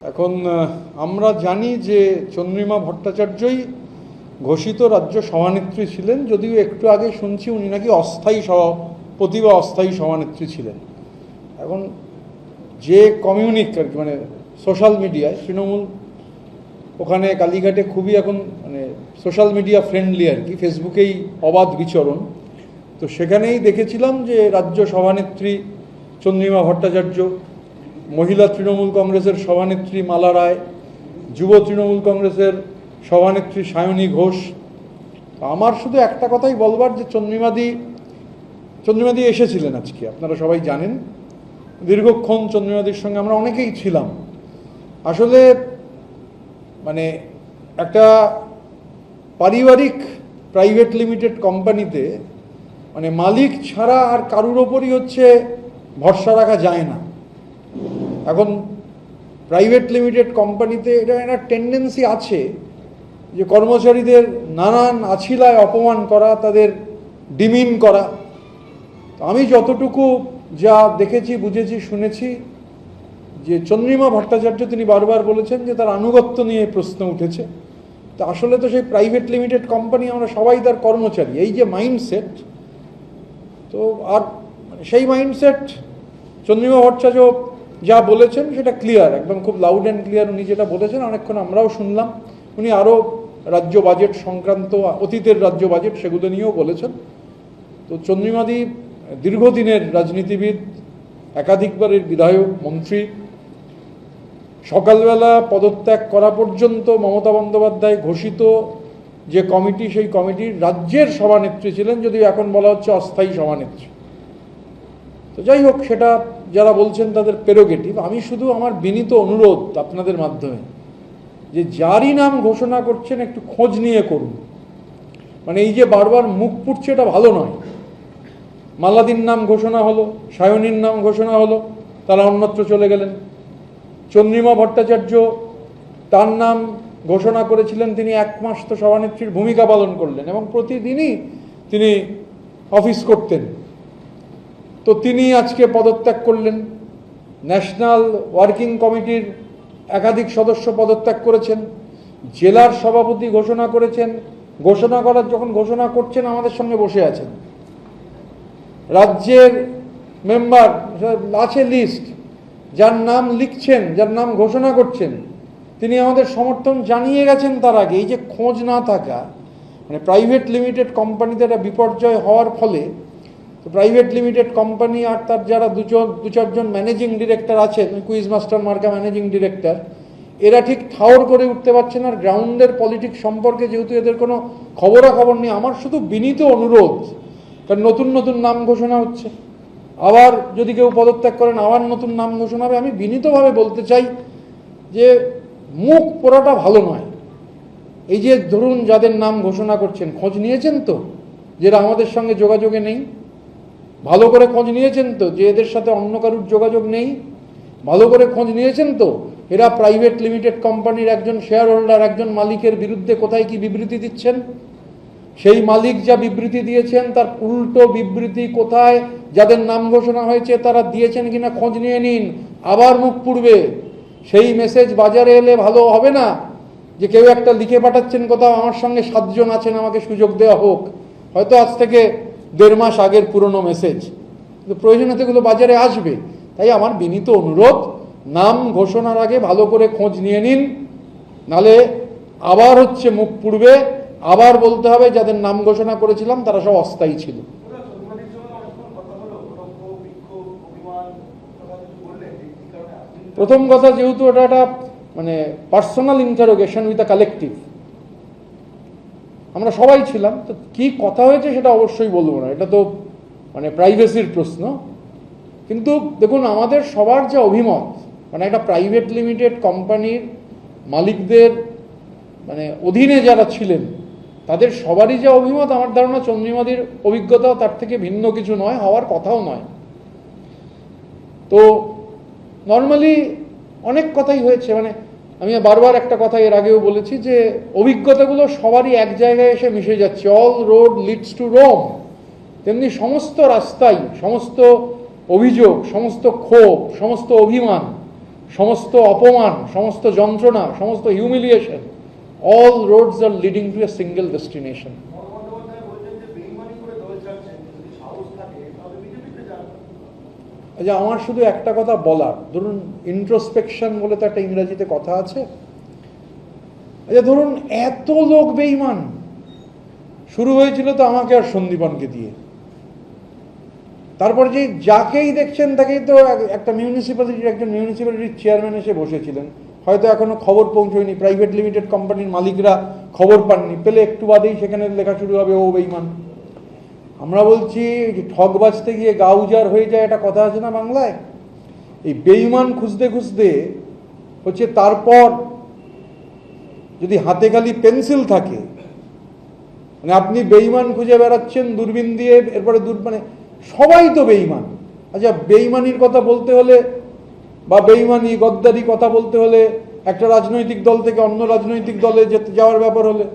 এখন আমরা জানি যে চন্দ্রিমা ভট্টাচার্যই ঘোষিত রাজ্য সভানেত্রী ছিলেন, যদিও একটু আগে শুনছি উনি নাকি অস্থায়ী সভাপতি বা অস্থায়ী সভানেত্রী ছিলেন। এখন যে কমিউনিকেট মানে সোশ্যাল মিডিয়ায় তৃণমূল ওখানে কালীঘাটে খুবই এখন মানে সোশ্যাল মিডিয়া ফ্রেন্ডলি আর কি, ফেসবুকেই অবাধ বিচরণ, তো সেখানেই দেখেছিলাম যে রাজ্য সভানেত্রী চন্দ্রিমা ভট্টাচার্য, মহিলা তৃণমূল কংগ্রেসের সভানেত্রী মালা রায়, যুব তৃণমূল কংগ্রেসের সভানেত্রী সায়নী ঘোষ। আমার শুধু একটা কথাই বলবার যে চন্দ্রিমাদি এসেছিলেন আজকে, আপনারা সবাই জানেন, দীর্ঘক্ষণ চন্দ্রিমাদির সঙ্গে আমরা অনেকেই ছিলাম। আসলে মানে একটা পারিবারিক প্রাইভেট লিমিটেড কোম্পানিতে মানে মালিক ছাড়া আর কারুর ওপরই ভরসা রাখা যায় না। এখন প্রাইভেট লিমিটেড কোম্পানিতে এটা একটা টেন্ডেন্সি আছে যে কর্মচারীদের নানান আছিলায় অপমান করা, তাদের ডিমিন করা। তো আমি যতটুকু যা দেখেছি, বুঝেছি, শুনেছি, যে চন্দ্রিমা ভট্টাচার্য তিনি বারবার বলেছেন যে তার আনুগত্য নিয়ে প্রশ্ন উঠেছে। তো আসলে তো সেই প্রাইভেট লিমিটেড কোম্পানি, আমরা সবাই তার কর্মচারী, এই যে মাইন্ডসেট, তো আর সেই মাইন্ডসেট চন্দ্রিমা ভট্টাচার্য যা বলেছেন সেটা ক্লিয়ার, একদম খুব লাউড অ্যান্ড ক্লিয়ার উনি যেটা বলেছেন, অনেকক্ষণ আমরাও শুনলাম। উনি আরও রাজ্য বাজেট সংক্রান্ত, অতীতের রাজ্য বাজেট, সেগুলো নিয়েও বলেছেন। তো চন্দ্রিমাদি দীর্ঘদিনের রাজনীতিবিদ, একাধিকবারের বিধায়ক, মন্ত্রী, সকালবেলা পদত্যাগ করা পর্যন্ত মমতা বন্দ্যোপাধ্যায় ঘোষিত যে কমিটি, সেই কমিটির রাজ্যের সভানেত্রী ছিলেন, যদিও এখন বলা হচ্ছে অস্থায়ী সভানেত্রী। তো যাই হোক, সেটা যারা বলছেন তাদের প্রেরোগেটিভ। আমি শুধু আমার বিনীত অনুরোধ আপনাদের মাধ্যমে, যে যারই নাম ঘোষণা করছেন একটু খোঁজ নিয়ে করুন। মানে এই যে বারবার মুখ পুড়ছে, এটা ভালো নয়। মালাদির নাম ঘোষণা হলো, সায়নীর নাম ঘোষণা হলো, তারা অন্যত্র চলে গেলেন। চন্দ্রিমা ভট্টাচার্য, তার নাম ঘোষণা করেছিলেন, তিনি 1 মাস তো সভানেত্রীর ভূমিকা পালন করলেন এবং প্রতিদিনই তিনি অফিস করতেন। তো তিনি আজকে পদত্যাগ করলেন। ন্যাশনাল ওয়ার্কিং কমিটির একাধিক সদস্য পদত্যাগ করেছেন। জেলার সভাপতি ঘোষণা করেছেন, যখন ঘোষণা করছেন আমাদের সঙ্গে বসে আছেন। রাজ্যের মেম্বার আছে লিস্ট, যার নাম লিখছেন, যার নাম ঘোষণা করছেন, তিনি আমাদের সমর্থন জানিয়ে গেছেন তার আগে। এই যে খোঁজ না থাকা, মানে প্রাইভেট লিমিটেড কোম্পানিতে একটা বিপর্যয় হওয়ার ফলে প্রাইভেট লিমিটেড কোম্পানি আর তার যারা দু চারজন ম্যানেজিং ডিরেক্টর আছেন, কুইজ মাস্টার মার্কা ম্যানেজিং ডিরেক্টর, এরা ঠিক ঠাউর করে উঠতে পারছেন। আর গ্রাউন্ডের পলিটিক্স সম্পর্কে যেহেতু এদের কোনো খবরাখবর নেই, আমার শুধু বিনীত অনুরোধ, কারণ নতুন নতুন নাম ঘোষণা হচ্ছে, আবার যদি কেউ পদত্যাগ করেন আবার নতুন নাম ঘোষণা হবে। আমি বিনীতভাবে বলতে চাই যে মুখ পোড়াটা ভালো নয়। এই যে ধরুন যাদের নাম ঘোষণা করছেন, খোঁজ নিয়েছেন তো যেটা আমাদের সঙ্গে যোগাযোগে নেই? ভালো করে খোঁজ নিয়েছেন তো যে এদের সাথে অন্য কারুর যোগাযোগ নেই? ভালো করে খোঁজ নিয়েছেন তো এরা প্রাইভেট লিমিটেড কোম্পানির একজন শেয়ার হোল্ডার, একজন মালিকের বিরুদ্ধে কোথায় কি বিবৃতি দিচ্ছেন? সেই মালিক যা বিবৃতি দিয়েছেন তার উল্টো বিবৃতি কোথায় যাদের নাম ঘোষণা হয়েছে তারা দিয়েছেন কিনা খোঁজ নিয়ে নিন। আবার মুখ পুড়বে। সেই মেসেজ বাজারে এলে ভালো হবে না যে কেউ একটা লিখে পাঠাচ্ছেন কোথাও, আমার সঙ্গে 7 জন আছেন, আমাকে সুযোগ দেওয়া হোক। হয়তো আজ থেকে 1.5 মাস আগের পুরনো মেসেজ, কিন্তু প্রয়োজনে সেগুলো বাজারে আসবে। তাই আমার বিনীত অনুরোধ, নাম ঘোষণার আগে ভালো করে খোঁজ নিয়ে নিন, নালে আবার মুখ পুড়বে। আবার বলতে হবে যাদের নাম ঘোষণা করেছিলাম তারা সব অস্থায়ী ছিল। প্রথম কথা, যেহেতু এটা একটা মানে personal interrogation with a collective, আমরা সবাই ছিলাম, তো কি কথা হয়েছে সেটা অবশ্যই বলবো না, এটা তো মানে প্রাইভেসির প্রশ্ন। কিন্তু দেখুন, আমাদের সবার যে অভিমত, মানে একটা প্রাইভেট লিমিটেড কোম্পানির মালিকদের মানে অধীনে যারা ছিলেন তাদের সবারই যে অভিমত, আমার ধারণা চন্দ্রিমাদির অভিজ্ঞতাও তার থেকে ভিন্ন কিছু নয়, হওয়ার কথাও নয়। তো নর্মালি অনেক কথাই হয়েছে, মানে আমি বারবার একটা কথা এর আগেও বলেছি যে অভিজ্ঞতাগুলো সবারই এক জায়গায় এসে মিশে যাচ্ছে। All road leads to Rome. তেমনি সমস্ত রাস্তায়, সমস্ত অভিযোগ, সমস্ত ক্ষোভ, সমস্ত অভিমান সমস্ত অপমান, সমস্ত যন্ত্রণা, সমস্ত humiliation, all roads are leading to a single destination. আচ্ছা, আমার শুধু একটা কথা বলার, ধরুন ইন্ট্রোস্পেকশন বলে তো একটা ইংরেজিতে কথা আছে। আচ্ছা ধরুন এত লোক বেঈমান, শুরু হয়েছিল তো আমাকে আর সন্দীপনকে দিয়ে, তারপর যে যাকেই দেখছেন তাকেই তো একটা মিউনিসিপ্যালিটির একজন মিউনিসিপ্যালিটির চেয়ারম্যান এসে বসেছিলেন, হয়তো এখনো খবর পৌঁছয়নি, প্রাইভেট লিমিটেড কোম্পানির মালিকরা খবর পাননি, পেলে একটু বাদেই সেখানে লেখা শুরু হবে ও বেঈমান। আমরা বলছি যে ঠক বাজতে গিয়ে গা উজাড় হয়ে যায়, একটা কথা আছে না বাংলায়। এই বেঈমান খুঁজতে খুঁজতে হচ্ছে, তারপর যদি হাতে খালি পেন্সিল থাকে, মানে আপনি বেঈমান খুঁজে বেড়াচ্ছেন দূরবীন দিয়ে, এরপরে মানে সবাই তো বেঈমান। আচ্ছা বেঈমানির কথা বলতে হলে বা বেঈমানি গদ্দারি কথা বলতে হলে একটা রাজনৈতিক দল থেকে অন্য রাজনৈতিক দলে যাওয়ার ব্যাপার হলে,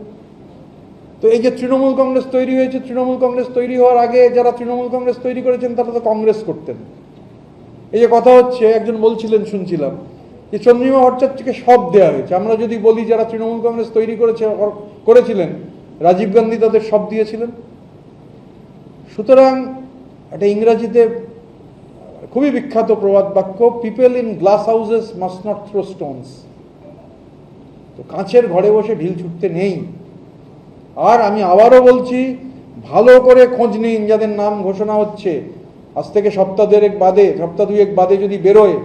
তো এই যে তৃণমূল কংগ্রেস তৈরি হয়েছে, তৃণমূল কংগ্রেস তৈরি হওয়ার আগে যারা তৃণমূল কংগ্রেস তৈরি করেছেন তারা তো কংগ্রেস করতেন। এই যে কথা হচ্ছে, একজন বলছিলেন শুনছিলাম যে চন্দ্রিমা ভট্টাচার্যকে সব দেওয়া হয়েছে। আমরা যদি বলি যারা তৃণমূল কংগ্রেস তৈরি করেছিলেন, রাজীব গান্ধী তাদের সব দিয়েছিলেন। সুতরাং একটা ইংরাজিতে খুবই বিখ্যাত প্রবাদ বাক্য, people in glass houses must not throw stones. তো কাঁচের ঘরে বসে ঢিল ছুটতে নেই। আর আমি আবারও বলছি, ভালো করে খোঁজ নিন যাদের নাম ঘোষণা হচ্ছে। আজ থেকে সপ্তাহ দুয়েক বাদে যদি বেরোয়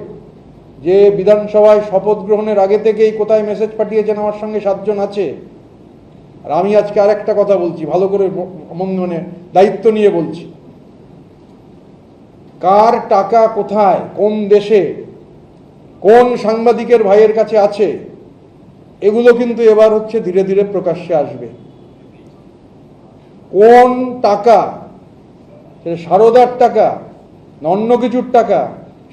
যে বিধানসভায় শপথ গ্রহণের আগে থেকেই কোথায় মেসেজ পাঠিয়েছেন আমার সঙ্গে 7 জন আছে। আর আমি আজকে আরেকটা কথা বলছি, ভালো করে মানে দায়িত্ব নিয়ে বলছি, কার টাকা কোথায়, কোন দেশে, কোন সাংবাদিকের ভাইয়ের কাছে আছে, এগুলো কিন্তু এবার হচ্ছে ধীরে ধীরে প্রকাশ্যে আসবে। কোন টাকা, সারদার টাকা না অন্য কিছুর টাকা,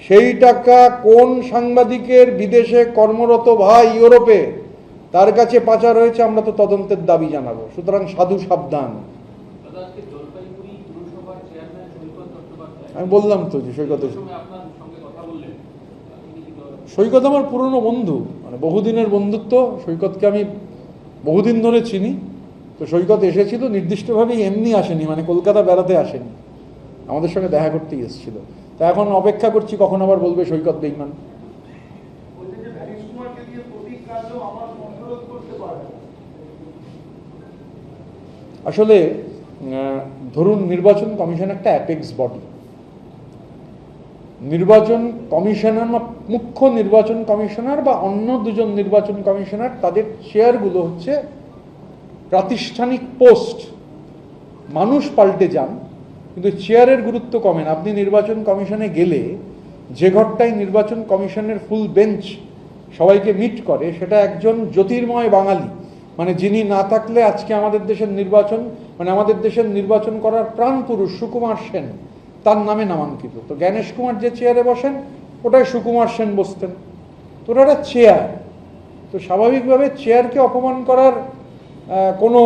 সেই টাকা কোন সাংবাদিকের বিদেশে কর্মরত ভাই ইউরোপে তার কাছে পাচার হয়েছে, আমরা তো তদন্তের দাবি জানাবো। সুতরাং সাধু সাবধান। আমি বললাম তো যে সৈকত আমার পুরনো বন্ধু, মানে বহুদিনের বন্ধুত্ব। সৈকতকে আমি বহুদিন ধরে চিনি। তো সৈকত এসেছিল নির্দিষ্টভাবেই, এমনি আসেনি, মানে কলকাতা বেড়াতে আসেনি, আমাদের সঙ্গে দেখা করতেই এসেছিল। তা এখন অপেক্ষা করছি কখন আবার বলবে সৈকত বেঈমান। আসলে ধরুন নির্বাচন কমিশন একটা অ্যাপেক্স বডি। নির্বাচন কমিশনার বা মুখ্য নির্বাচন কমিশনার বা অন্য 2 জন নির্বাচন কমিশনার, তাদের চেয়ারগুলো হচ্ছে প্রাতিষ্ঠানিক পোস্ট। মানুষ পাল্টে যান কিন্তু চেয়ারের গুরুত্ব কমে না। আপনি নির্বাচন কমিশনে গেলে যে ঘরটাই নির্বাচন কমিশনের ফুল বেঞ্চ সবাইকে মিট করে, সেটা একজন জ্যোতির্ময় বাঙালি, মানে যিনি না থাকলে আজকে আমাদের দেশের নির্বাচন করার প্রাণ পুরুষ সুকুমার সেন, তার নামে নামাঙ্কিত। তো জ্ঞানেশ কুমার যে চেয়ারে বসেন ওটাই সুকুমার সেন বসতেন। তো ওটা একটা চেয়ার। তো স্বাভাবিকভাবে চেয়ারকে অপমান করার কোনো,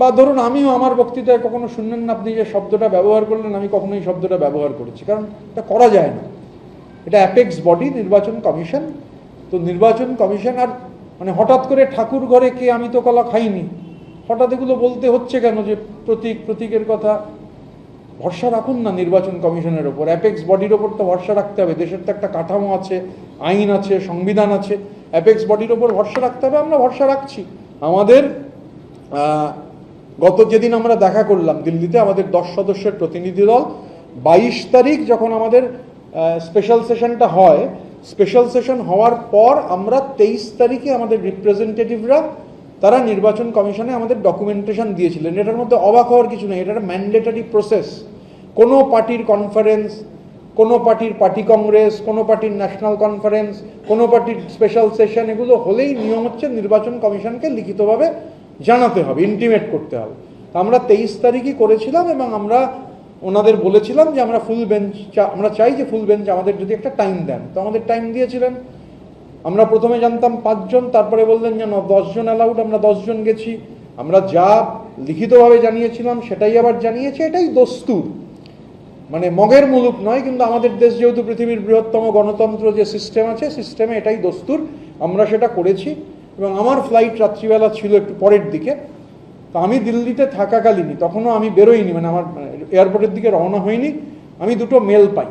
বা ধরুন আমিও আমার বক্তৃতায় কখনো শুনলেন না আপনি যে শব্দটা ব্যবহার করলেন, আমি কখনো এই শব্দটা ব্যবহার করেছি, কারণ এটা করা যায় না। এটা অ্যাপেক্স বডি নির্বাচন কমিশন। তো নির্বাচন কমিশন আর মানে হঠাৎ করে ঠাকুর ঘরে কে আমি তো কলা খাইনি, হঠাৎ এগুলো বলতে হচ্ছে কেন? যে প্রতীকের কথা ভরসা রাখুন না নির্বাচন কমিশনের ওপর, অ্যাপেক্স বডির ওপর তো ভরসা রাখতে হবে। দেশের তো একটা কাঠামো আছে, আইন আছে, সংবিধান আছে, অ্যাপেক্স বডির ওপর ভরসা রাখতে হবে। আমরা ভরসা রাখছি। আমাদের গত যেদিন আমরা দেখা করলাম দিল্লিতে, আমাদের 10 সদস্যের প্রতিনিধি দল 22 তারিখ যখন আমাদের স্পেশাল সেশনটা হয়, স্পেশাল সেশন হওয়ার পর আমরা 23 তারিখে আমাদের রিপ্রেজেন্টেটিভরা তারা নির্বাচন কমিশনে আমাদের ডকুমেন্টেশন দিয়েছিলেন। এটার মধ্যে অবাক হওয়ার কিছু নেই, এটা একটা ম্যান্ডেটরি প্রসেস। কোনো পার্টির কনফারেন্স, কোনো পার্টির পার্টি কংগ্রেস, কোনো পার্টির ন্যাশনাল কনফারেন্স, কোনো পার্টির স্পেশাল সেশন, এগুলো হলেই নিয়ম হচ্ছে নির্বাচন কমিশনকে লিখিতভাবে জানাতে হবে, ইন্টিমেট করতে হবে। তো আমরা 23 তারিখই করেছিলাম এবং আমরা ওনাদের বলেছিলাম যে আমরা ফুল বেঞ্চ, আমরা চাই যে ফুল বেঞ্চ আমাদের যদি একটা টাইম দেন। তো আমাদের টাইম দিয়েছিলেন। আমরা প্রথমে জানতাম 5 জন, তারপরে বললেন যে 10 জন অ্যালাউড, আমরা 10 জন গেছি। আমরা যা লিখিতভাবে জানিয়েছিলাম সেটাই আবার জানিয়েছি, এটাই দস্তুর। মানে মগের মুলুক নয়, কিন্তু আমাদের দেশ যেহেতু পৃথিবীর বৃহত্তম গণতন্ত্র যে সিস্টেম আছে, সিস্টেমে এটাই দস্তুর, আমরা সেটা করেছি। এবং আমার ফ্লাইট রাত্রিবেলা ছিল একটু পরের দিকে, তো আমি দিল্লিতে থাকাকালীনই, তখনও আমি বেরোইনি, মানে আমার এয়ারপোর্টের দিকে রওনা হয়নি, আমি দুটো মেল পাই।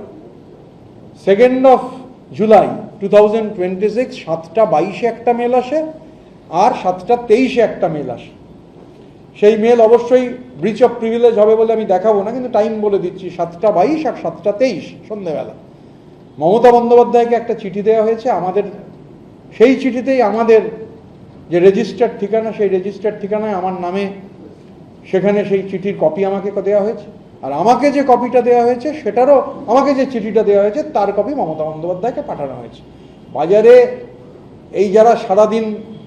2nd জুলাই 2026 7:22 একটা মেল আসে, আর 7:23 একটা মেল আসে। সেই মেল অবশ্যই ব্রিচ অফ প্রিভিলেজ হবে বলে আমি দেখাবো না, কিন্তু টাইম বলে দিচ্ছি, 7:22 আর 7:23 সন্ধ্যেবেলা মমতা বন্দ্যোপাধ্যায়কে একটা চিঠি দেওয়া হয়েছে। আমাদের সেই চিঠিতেই আমাদের যে রেজিস্টার্ড ঠিকানা, সেই রেজিস্টার্ড ঠিকানায় আমার নামে সেখানে সেই চিঠির কপি আমাকে দেওয়া হয়েছে, আর আমাকে যে কপিটা দেওয়া হয়েছে সেটারও, আমাকে যে চিঠিটা দেওয়া হয়েছে তার কপি মমতা বন্দ্যোপাধ্যায়কে পাঠানো হয়েছে। বাজারে এই যারা সারাদিন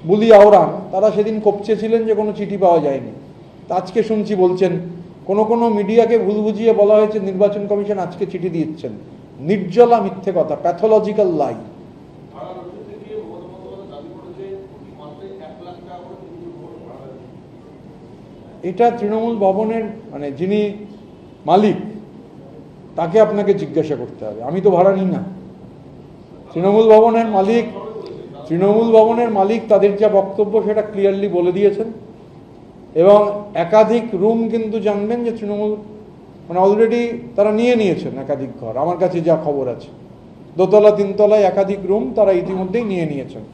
বুলি আওড়ান, তারা সেদিন কপচে ছিলেন যে কোনো চিঠি পাওয়া যায়নি। তা আজকে শুনছি বলছেন, কোনো মিডিয়াকে ভুল বুঝিয়ে বলা হয়েছে নির্বাচন কমিশন আজকে চিঠি দিচ্ছেন। নির্জলা মিথ্যে কথা, প্যাথোলজিক্যাল লাই। এটা তৃণমূল ভবনের, মানে যিনি মালিক তাকে আপনাকে জিজ্ঞাসা করতে হবে, আমি তো ভাড়া নিই না। তৃণমূল ভবনের মালিক তাদের যা বক্তব্য সেটা ক্লিয়ারলি বলে দিয়েছেন। এবং একাধিক রুম কিন্তু জানবেন যে তৃণমূল মানে অলরেডি তারা নিয়েছেন একাধিক ঘর, আমার কাছে যা খবর আছে, 2তলা 3তলায় একাধিক রুম তারা ইতিমধ্যেই নিয়েছেন।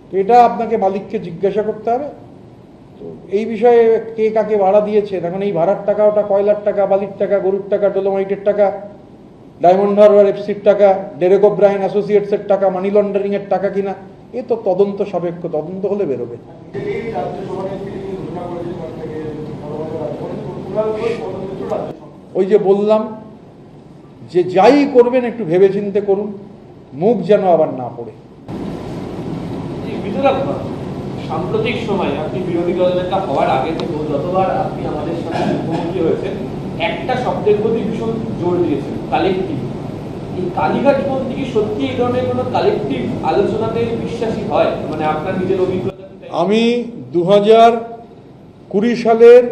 তো এটা আপনাকে মালিককে জিজ্ঞাসা করতে হবে। তো এই বিষয়ে কে কাকে ভাড়া দিয়েছে, এখন এই ভাড়ার টাকা ওটা কয়লার টাকা, বালির টাকা, গরুর টাকা, ডোলোমাইটের টাকা, ডায়মন্ড হারবার এফসির টাকা, ডেরেক ওব্রায়েন অ্যাসোসিয়েটসের টাকা, মানি লন্ডারিং এর টাকা কিনা, এ তো তদন্ত সাপেক্ষ, তদন্ত হলে বেরোবে। ওই যে বললাম যে যাই করবেন একটু ভেবেচিন্তে করুন, মুখ যেন আবার না পড়ে। সাম্প্রতিক সময় আপনি বিরোধী দলনেতা হওয়ার আগে থেকে যতবার আপনি আমাদের সাথে মুখোমুখি হয়েছেন, একটা শব্দের প্রতি ভীষণ জোর দিয়েছেন, কালেক্টিভ। এই কালীঘাট বন্দী কি সত্যি এই ধরনের কোনো কালেক্টিভ আলোচনাতে বিশ্বাসী হয়? মানে আপনার নিজের অভিজ্ঞতা। আমি 2020 সালের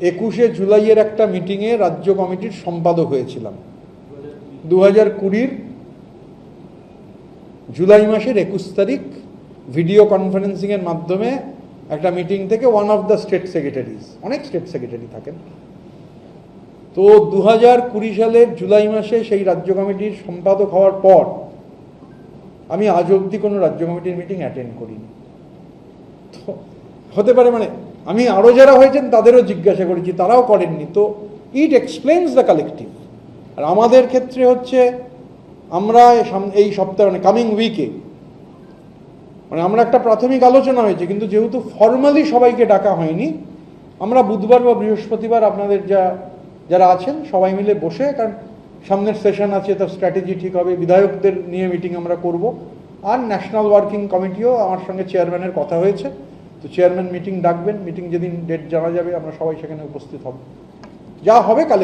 21শে জুলাইয়ের একটা মিটিংয়ে রাজ্য কমিটির সম্পাদক হয়েছিলাম। 2020 জুলাই মাসের 21 তারিখ ভিডিও কনফারেন্সিংয়ের মাধ্যমে একটা মিটিং থেকে one of the state secretaries, অনেক স্টেট সেক্রেটারি থাকেন, তো 2020 সালের জুলাই মাসে সেই রাজ্য কমিটির সম্পাদক হওয়ার পর আমি আজ অবধি কোনো রাজ্য কমিটির মিটিং অ্যাটেন্ড করিনি। তো হতে পারে, মানে আমি আরও যারা হয়েছেন তাদেরও জিজ্ঞাসা করেছি, তারাও করেননি। তো ইট এক্সপ্লেন্স দ্য কালেকটিভ। আর আমাদের ক্ষেত্রে হচ্ছে আমরা এই সপ্তাহে, মানে কামিং উইকে, মানে আমরা একটা প্রাথমিক আলোচনা হয়েছে, কিন্তু যেহেতু ফর্মালি সবাইকে ডাকা হয়নি, আমরা বুধবার বা বৃহস্পতিবার আপনাদের যারা আছেন সবাই মিলে বসে, কারণ সামনের সেশন আছে, তার স্ট্র্যাটেজি ঠিক হবে, বিধায়কদের নিয়ে মিটিং আমরা করব, আর ন্যাশনাল ওয়ার্কিং কমিটিও আমার সঙ্গে চেয়ারম্যানের কথা হয়েছে। তো চেয়ারম্যান মিটিং ডাকবেন, মিটিং যেদিন ডেট জানা যাবে আমরা সবাই সেখানে উপস্থিত হব, যা হবে কালে